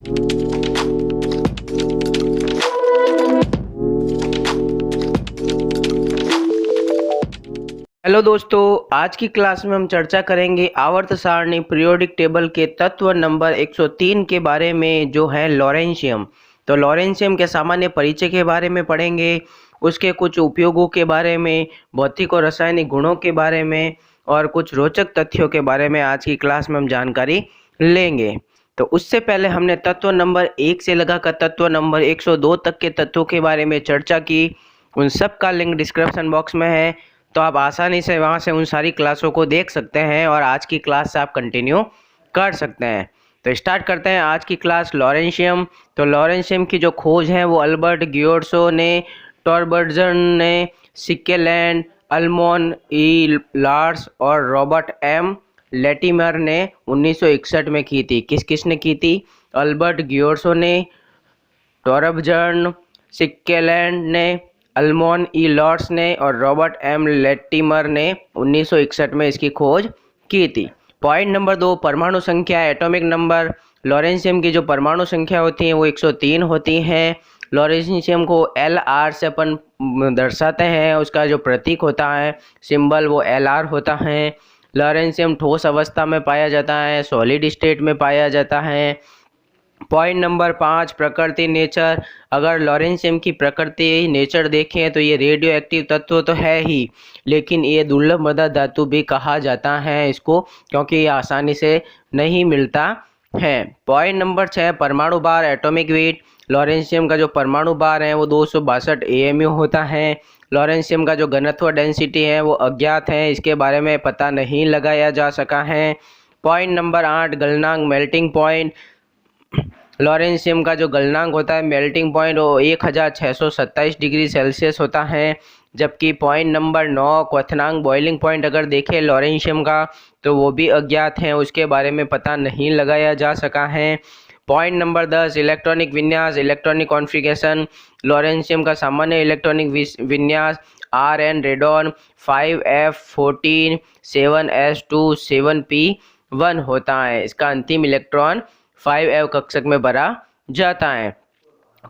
Hello दोस्तों, आज की क्लास में हम चर्चा करेंगे आवर्त सारणी पीरियोडिक टेबल के तत्व नंबर 103 के बारे में, जो है लॉरेंशियम। तो लॉरेंशियम के सामान्य परिचय के बारे में पढ़ेंगे, उसके कुछ उपयोगों के बारे में, भौतिक और रासायनिक गुणों के बारे में और कुछ रोचक तथ्यों के बारे में आज की क्लास में हम जानकारी लेंगे। तो उससे पहले हमने तत्व नंबर 1 से लगाकर तत्व नंबर 102 तक के तत्वों के बारे में चर्चा की। उन सब का लिंक डिस्क्रिप्शन बॉक्स में है, तो आप आसानी से वहां से उन सारी क्लासों को देख सकते हैं और आज की क्लास से आप कंटिन्यू कर सकते हैं। तो स्टार्ट करते हैं आज की क्लास लॉरेंशियम। तो लॉरेंशियम की जो खोज है वो अल्बर्ट गियोर्सो ने, टॉरबर्जन ने, सिक्केलैंड, अल्मोन ई लार्स और रॉबर्ट एम लेटिमर ने 1961 में की थी। किस किस ने की थी? अल्बर्ट गियोर्सो ने, टॉरबर्जन, सिक्केलैंड ने, अल्मोन ई लॉर्स ने और रॉबर्ट एम लेटिमर ने 1961 में इसकी खोज की थी। पॉइंट नंबर 2, परमाणु संख्या, एटॉमिक नंबर। लॉरेंशियम की जो परमाणु संख्या होती है वो 103 होती हैं। लॉरेंशियम को Lr से अपन दर्शाते हैं, उसका जो प्रतीक होता है, सिंबल, वो Lr होता है। लॉरेंशियम ठोस अवस्था में पाया जाता है, सॉलिड स्टेट में पाया जाता है। पॉइंट नंबर 5, प्रकृति, नेचर। अगर लॉरेंशियम की प्रकृति, नेचर देखें तो ये रेडियो एक्टिव तत्व तो है ही, लेकिन ये दुर्लभ मृदा धातु भी कहा जाता है इसको, क्योंकि ये आसानी से नहीं मिलता है। पॉइंट नंबर 6, परमाणु भार, एटॉमिक वेट। लॉरेंशियम का जो परमाणु भार है वो 262 AMU होता है। लॉरेंशियम का जो घनत्व, डेंसिटी है वो अज्ञात है, इसके बारे में पता नहीं लगाया जा सका है। पॉइंट नंबर 8, गलनांक, मेल्टिंग पॉइंट। लॉरेंशियम का जो गलनांक होता है, मेल्टिंग पॉइंट, वो 1627 डिग्री सेल्सियस होता है। जबकि पॉइंट नंबर 9, क्वथनांक, बॉइलिंग पॉइंट, अगर देखें लॉरेंशियम का तो वो भी अज्ञात है, उसके बारे में पता नहीं लगाया जा सका है। पॉइंट नंबर 10, इलेक्ट्रॉनिक विन्यास, इलेक्ट्रॉनिक कॉन्फ़िगरेशन। लॉरेंशियम का सामान्य इलेक्ट्रॉनिक विन्यास Rn radon 5f14 7s2 7p1 होता है। इसका अंतिम इलेक्ट्रॉन 5f कक्षक में भरा जाता है।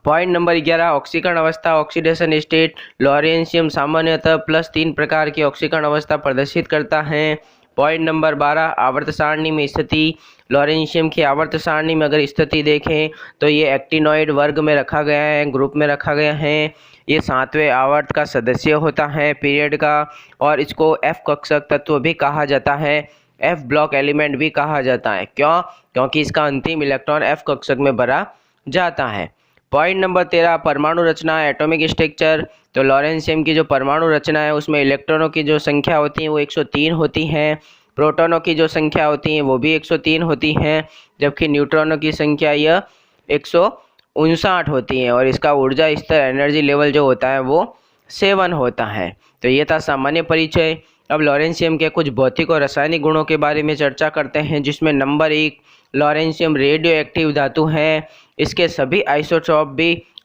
पॉइंट नंबर 11, ऑक्सीकरण अवस्था, ऑक्सीडेशन स्टेट। लॉरेंशियम सामान्यतः +3 प्रकार की ऑक्सीकरण अवस्था प्रदर्शित करता है। पॉइंट नंबर 12, आवर्त सारणी में स्थिति। लॉरेंशियम की आवर्त सारणी में अगर स्थिति देखें तो ये एक्टिनॉइड वर्ग में रखा गया है, ग्रुप में रखा गया है। ये 7वें आवर्त का सदस्य होता है पीरियड का, और इसको F कक्षक तत्व भी कहा जाता है, F ब्लॉक एलिमेंट भी कहा जाता है। क्यों? क्योंकि इसका अंतिम इलेक्ट्रॉन F कक्षक में भरा जाता है। पॉइंट नंबर 13, परमाणु रचना, एटॉमिक स्ट्रक्चर। तो लॉरेंशियम की जो परमाणु रचना है उसमें इलेक्ट्रॉनों की जो संख्या होती है वो 103 होती है, प्रोटॉनों की जो संख्या होती है वो भी 103 होती है, जबकि न्यूट्रॉनों की संख्या यह 159 होती है, और इसका ऊर्जा स्तर, एनर्जी लेवल जो होता है वो 7 होता है। तो ये था सामान्य परिचय। अब लॉरेंशियम के कुछ भौतिक और रासायनिक गुणों के बारे में चर्चा करते हैं, जिसमें नंबर 1, लॉरेंशियम रेडियो एक्टिव धातु है। इसके सभी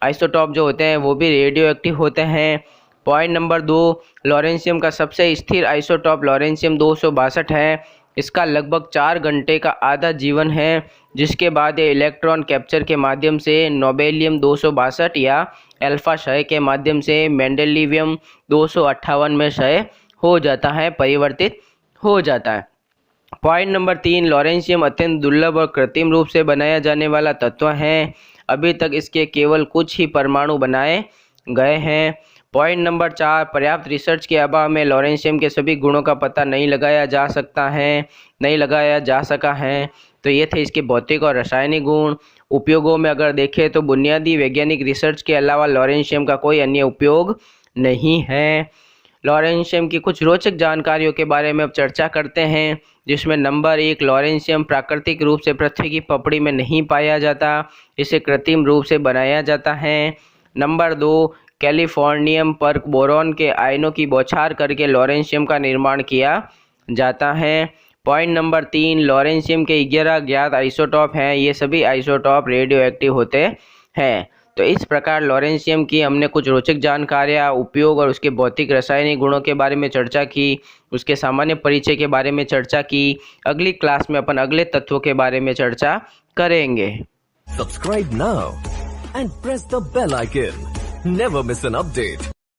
आइसोटॉप जो होते हैं वो भी रेडियो एक्टिव होते हैं। पॉइंट नंबर 2, लॉरेंशियम का सबसे स्थिर आइसोटॉप लॉरेंशियम 262 है। इसका लगभग 4 घंटे का आधा जीवन है, जिसके बाद ये इलेक्ट्रॉन कैप्चर के माध्यम से नोबेलियम 262 या अल्फा क्षय के माध्यम से मेंडेलिवियम 258 में क्षय हो जाता है, परिवर्तित हो जाता है। पॉइंट नंबर 3, लॉरेंशियम अत्यंत दुर्लभ और कृत्रिम रूप से बनाया जाने वाला तत्व है। अभी तक इसके केवल कुछ ही परमाणु बनाए गए हैं। पॉइंट नंबर 4, पर्याप्त रिसर्च के अभाव में लॉरेंशियम के सभी गुणों का पता नहीं लगाया जा सका है। तो ये थे इसके भौतिक और रासायनिक गुण। उपयोगों में अगर देखें तो बुनियादी वैज्ञानिक रिसर्च के अलावा लॉरेंशियम का कोई अन्य उपयोग नहीं है। लॉरेंशियम की कुछ रोचक जानकारियों के बारे में अब चर्चा करते हैं, जिसमें नंबर 1, लॉरेंशियम प्राकृतिक रूप से पृथ्वी की पपड़ी में नहीं पाया जाता, इसे कृत्रिम रूप से बनाया जाता है। नंबर 2, कैलिफोर्नियम पर बोरॉन के आयनों की बौछार करके लॉरेंशियम का निर्माण किया जाता है। पॉइंट नंबर 3, लॉरेंशियम के 11 ज्ञात आइसोटॉप हैं, ये सभी आइसोटॉप रेडियो एक्टिव होते हैं। तो इस प्रकार लॉरेंशियम की हमने कुछ रोचक जानकारियाँ, उपयोग और उसके भौतिक रासायनिक गुणों के बारे में चर्चा की, उसके सामान्य परिचय के बारे में चर्चा की। अगली क्लास में अपन अगले तत्वों के बारे में चर्चा करेंगे। Subscribe now and press the bell icon. Never miss an update.